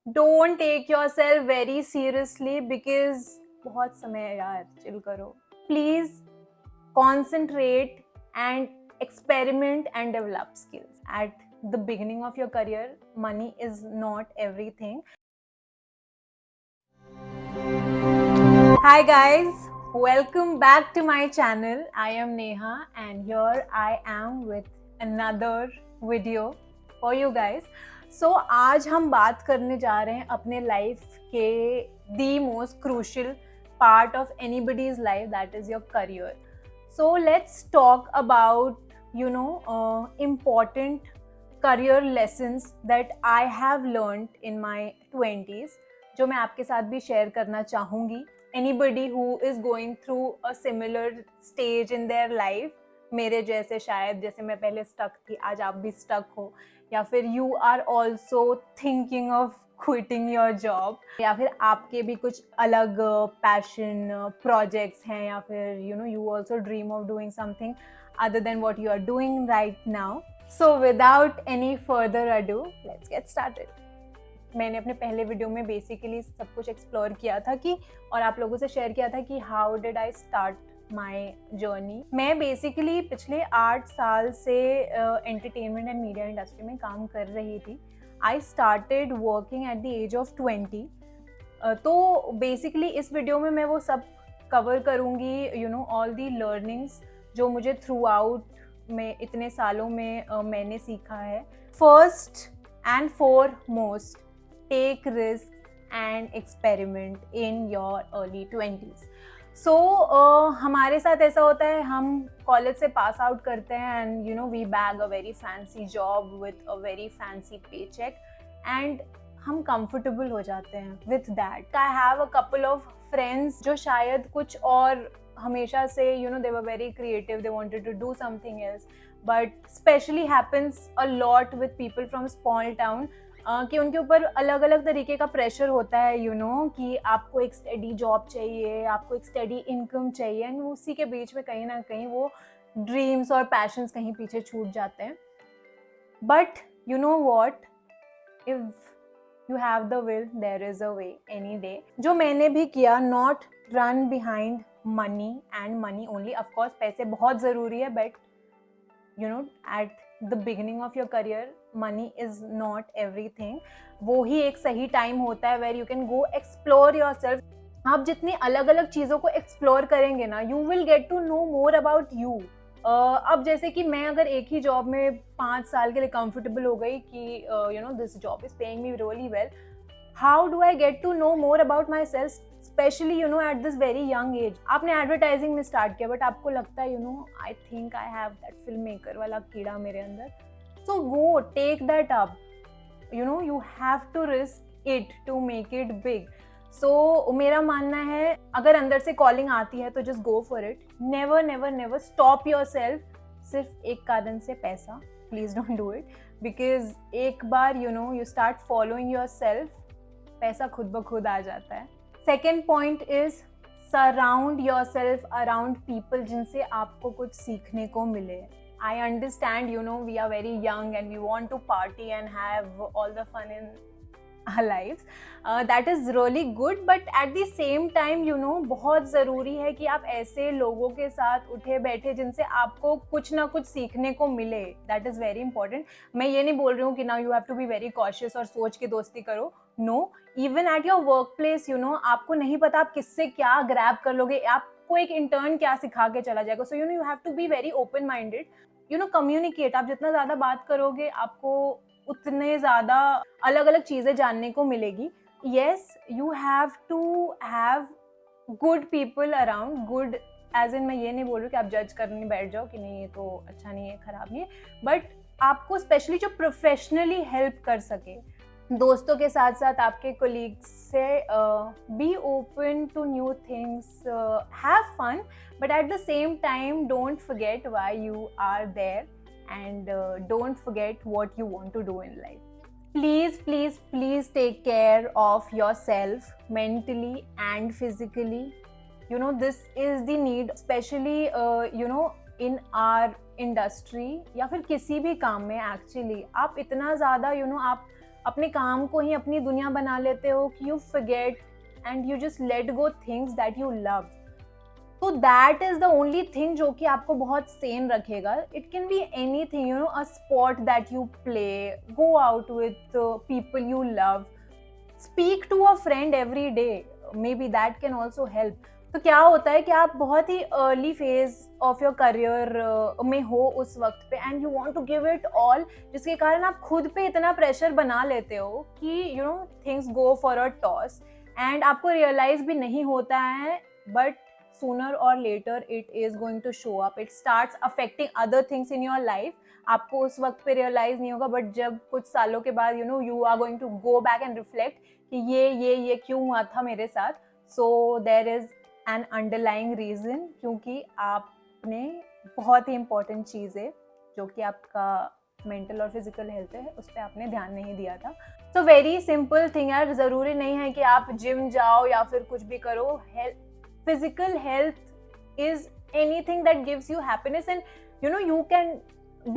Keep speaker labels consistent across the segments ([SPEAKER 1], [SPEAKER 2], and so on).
[SPEAKER 1] Don't take yourself very seriously because बहुत समय है यार, चिल करो please. Concentrate and experiment and develop skills. At the beginning of your career, money is not everything. Hi guys, welcome back to my channel. I am Neha and here I am with another video for you guys. So आज हम बात करने जा रहे हैं अपने life के the most crucial part of anybody's life, that is your career. So let's talk about important career lessons that I have learned in my 20s, जो मैं आपके साथ भी शेयर करना चाहूँगी. Anybody who is going through a similar stage in their life, मेरे जैसे शायद, जैसे मैं पहले stuck थी, आज आप भी stuck हो, या फिर you are also thinking of quitting your job, या फिर आपके भी कुछ अलग पैशन प्रोजेक्ट्स हैं, या फिर you also dream of doing something other than what you are doing right now. So without any further ado, let's get started. मैंने अपने पहले वीडियो में बेसिकली सब कुछ एक्सप्लोर किया था कि, और आप लोगों से शेयर किया था कि how did I start my journey. मैं बेसिकली पिछले 8 साल से एंटरटेनमेंट एंड मीडिया इंडस्ट्री में काम कर रही थी. I started working at the age of 20. तो बेसिकली इस वीडियो में मैं वो सब कवर करूँगी, ऑल दी लर्निंग्स जो मुझे थ्रू आउट में इतने सालों में मैंने सीखा है. First and foremost, take risk and experiment in your early 20s. So हमारे साथ ऐसा होता है, हम कॉलेज से पास आउट करते हैं and we bag a very fancy job with a very fancy pay check and हम कंफर्टेबल हो जाते हैं with that. I have a couple of friends जो शायद कुछ और हमेशा से they were very creative, they wanted to do something else, but specially happens a lot with people from small town कि उनके ऊपर अलग अलग तरीके का प्रेशर होता है, कि आपको एक स्टडी जॉब चाहिए, आपको एक स्टडी इनकम चाहिए, एंड उसी के बीच में कहीं ना कहीं वो ड्रीम्स और पैशंस कहीं पीछे छूट जाते हैं. But you know what, if you have the will there is a way any day. जो मैंने भी किया, not run behind money and money only. Of course पैसे बहुत ज़रूरी है, but at the beginning of your career, money is not everything. वो ही एक सही टाइम होता है where you can go explore yourself. आप जितनी अलग अलग चीज़ों को एक्सप्लोर करेंगे ना, you will get to know more about you. अब जैसे कि मैं अगर एक ही जॉब में 5 साल के लिए कंफर्टेबल हो गई कि this job is paying me really well, how do I get to know more about myself, specially at this very young age. आपने एडवर्टाइजिंग में स्टार्ट किया, बट आपको लगता है I think I have that film maker वाला कीड़ा मेरे अंदर. So go take that up. You have to risk it to make it big. So मेरा मानना है, अगर अंदर से कॉलिंग आती है तो just go for it. Never never never stop yourself सिर्फ एक कारण से, पैसा. Please don't do it, because एक बार you start following yourself, पैसा खुद ब खुद आ जाता है. Second point is surround yourself around people जिनसे आपको कुछ सीखने को मिले. I understand, we are very young and we want to party and have all the fun in our lives. That is really good, but at the same time, बहुत ज़रूरी है कि आप ऐसे लोगों के साथ उठे बैठे जिनसे आपको कुछ ना कुछ सीखने को मिले. That is very important. मैं ये नहीं बोल रही हूँ कि now you have to be very cautious और सोच के दोस्ती करो. No, even at your workplace, आपको नहीं पता आप किससे क्या ग्रैब कर लोगे, आपको एक इंटर्न क्या सिखा के चला जाएगा. So you have to be very open minded. Communicate. आप जितना ज़्यादा बात करोगे, आपको उतने ज़्यादा अलग अलग चीज़ें जानने को मिलेगी. Yes, you have to have good people around. Good as in, मैं ये नहीं बोल रही कि आप जज करने बैठ जाओ कि नहीं ये तो अच्छा नहीं है, ख़राब नहीं है, बट आपको स्पेशली जो प्रोफेशनली हेल्प कर सके. दोस्तों के साथ साथ आपके कोलीग्स से be open to new things, have fun, but at the same time don't forget why you are there and don't forget what you want to do in life. Please, please, please take care of yourself mentally and physically. This is the need, especially in our industry या फिर किसी भी काम में. Actually आप इतना ज़्यादा आप अपने काम को ही अपनी दुनिया बना लेते हो कि you forget and you just let go things that you love. तो that is the only thing जो कि आपको बहुत सेन रखेगा. It can be anything, you know, a sport that you play, go out with people you love, speak to a friend every day, maybe that can also help. तो क्या होता है कि आप बहुत ही early phase of your career में हो उस वक्त पे and you want to give it all, जिसके कारण आप खुद पे इतना प्रेशर बना लेते हो कि you know things go for a toss and आपको रियलाइज भी नहीं होता है, but sooner or later it is going to show up. It starts affecting other things in your life. आपको उस वक्त पे रियलाइज नहीं होगा, बट जब कुछ सालों के बाद you are going to go back and reflect कि ये क्यों हुआ था मेरे साथ. So there is an underlying reason, क्योंकि आपने बहुत ही important चीज़ है जो कि आपका मेंटल और फिजिकल हेल्थ है, उस पर आपने ध्यान नहीं दिया था. तो वेरी सिंपल थिंग यार, ज़रूरी नहीं है कि आप जिम जाओ या फिर कुछ भी करो. Physical health is anything that gives you happiness, and you can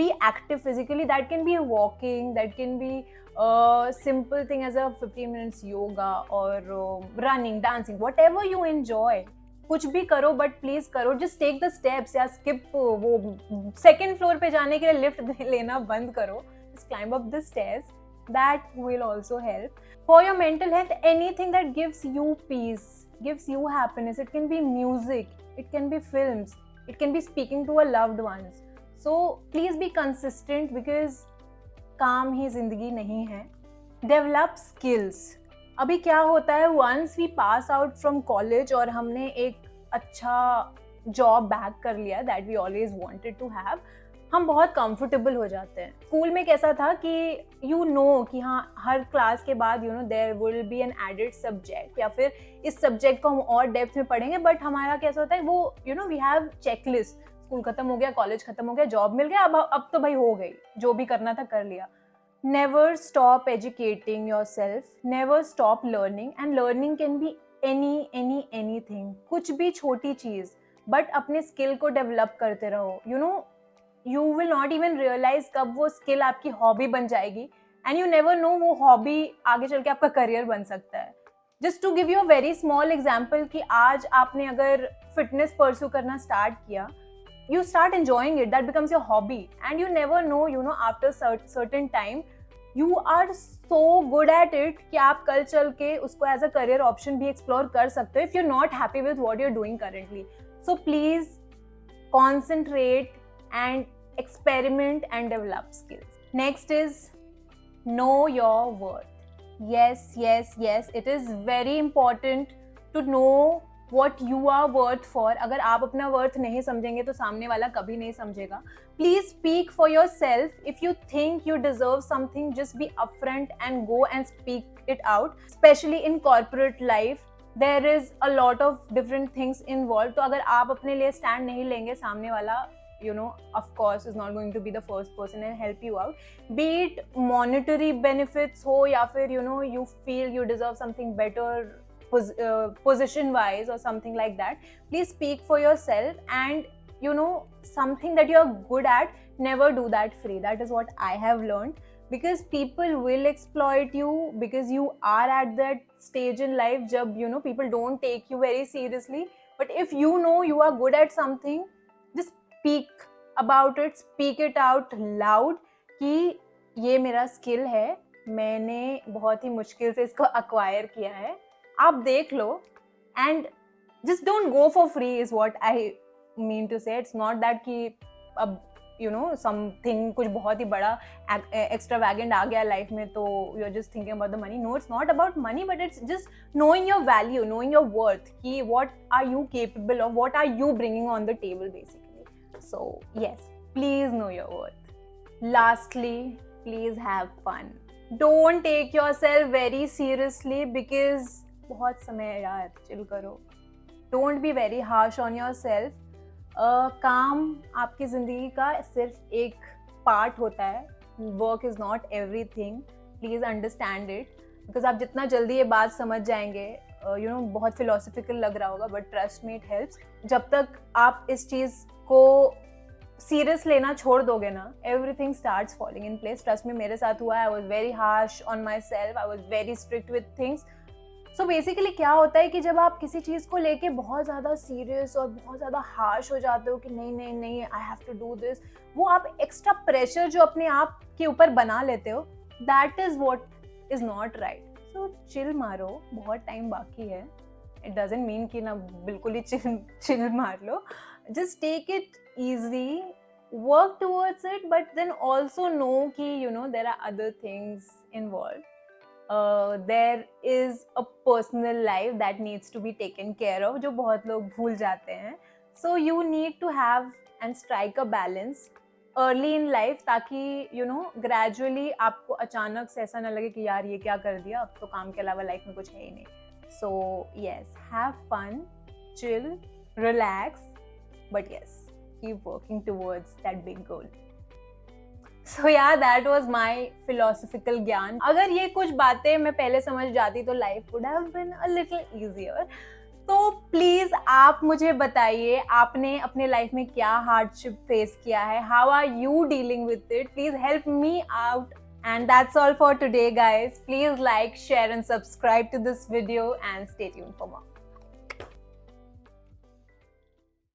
[SPEAKER 1] be active physically. That can be walking, that can be a simple thing as a 15 minutes yoga or running, dancing, whatever you enjoy. कुछ भी करो, but please करो. Just take the steps. या स्किप वो second floor पे जाने के लिए लिफ्ट लेना बंद करो. Just climb up the stairs. That will also help. For your mental health, anything that gives you peace, gives you happiness. It can be music, it can be films, it can be speaking to a loved ones. So please be consistent, because काम ही जिंदगी नहीं है. Develop skills. अभी क्या होता है, once we pass out from college और हमने एक अच्छा जॉब बैक कर लिया that we always wanted to have, हम बहुत कंफर्टेबल हो जाते हैं. स्कूल में कैसा था कि कि हाँ, हर क्लास के बाद there will be an added subject, या फिर इस सब्जेक्ट को हम और डेप्थ में पढ़ेंगे. बट हमारा कैसा होता है, वो वी हैव चेकलिस्ट. स्कूल खत्म हो गया, कॉलेज खत्म हो गया, जॉब मिल गया, अब तो भाई हो गई, जो भी करना था कर लिया. Never stop educating your self, never stop learning. And learning can be anything, कुछ भी छोटी चीज़, बट अपने स्किल को डेवलप करते रहो. You will not even realize कब वो स्किल आपकी हॉबी बन जाएगी, and you never know वो हॉबी आगे चल के आपका करियर बन सकता है. Just to give you a very small example, कि आज आपने अगर फिटनेस परस्यू करना स्टार्ट किया, you start enjoying it, that becomes your hobby, and you never know after certain time you are so good at it कि आप कल चल के उसको as a career option भी explore कर सकते हो if you're not happy with what you're doing currently. So please concentrate and experiment and develop skills. Next is know your worth. Yes, it is very important to know what you are worth for. अगर आप अपना worth नहीं समझेंगे तो सामने वाला कभी नहीं समझेगा. Please speak for yourself. If you think you deserve something, just be upfront and go and speak it out. Especially in corporate life, there is a lot of different things involved. तो अगर आप अपने लिए stand नहीं लेंगे, सामने वाला of course is not going to be the first person and help you out. Be it monetary benefits ho, या फिर you feel you deserve something better position wise or something like that. Please speak for yourself, and something that you're good at, never do that free. That is what I have learned, because people will exploit you, because you are at that stage in life jab people don't take you very seriously. But if you are good at something, just speak about it, speak it out loud कि ये मेरा skill है, मैंने बहुत ही मुश्किल से इसको acquire किया है, आप देख लो. and just don't go for free is what I mean to say. It's not that कि अब something कुछ बहुत ही बड़ा extravagant आ गया life में तो you're just thinking about the money. No, it's not about money, but it's just knowing your value, knowing your worth, कि what are you capable of, what are you bringing on the table basically. So yes, please know your worth. Lastly, please have fun. Don't take yourself very seriously, because बहुत समय यार chill करो. Don't be very harsh on yourself. काम आपकी ज़िंदगी का सिर्फ एक पार्ट होता है. Work is not everything. Please understand it. Because आप जितना जल्दी ये बात समझ जाएंगे, बहुत philosophical लग रहा होगा, but trust me, it helps. जब तक आप इस चीज़ को सीरियस लेना छोड़ दोगे ना, everything starts falling in place. Trust में, मेरे साथ हुआ है. I was very harsh on my self, I was very strict with things. So basically क्या होता है कि जब आप किसी चीज़ को लेके बहुत ज़्यादा सीरियस और बहुत ज़्यादा हार्श हो जाते हो कि नहीं नहीं नहीं, I have to do this, वो आप एक्स्ट्रा प्रेशर जो अपने आप के ऊपर बना लेते हो, that is what is not right. So chill मारो, बहुत टाइम बाकी है. इट डजेंट मीन कि ना बिल्कुल ही चिल मार लो. Just take it easy, work towards it, but then also know कि you know there are other things involve. there is a personal life that needs to be taken care of, जो बहुत लोग भूल जाते हैं. So you need to have and strike a balance early in life, ताकि you know gradually आपको अचानक से ऐसा ना लगे कि यार ये क्या कर दिया, अब तो काम के अलावा लाइफ में कुछ है ही नहीं. So yes, have fun, chill, relax, but yes, keep working towards that big goal. So yeah, that was my philosophical ज्ञान. अगर ये कुछ बातें मैं पहले समझ जाती तो life would have been a little easier. तो प्लीज आप मुझे बताइए, आपने अपने लाइफ में क्या हार्डशिप फेस किया है, how are you dealing with it. Please help me out. And that's all for today, guys. Please like, share and subscribe to this video and stay tuned for more.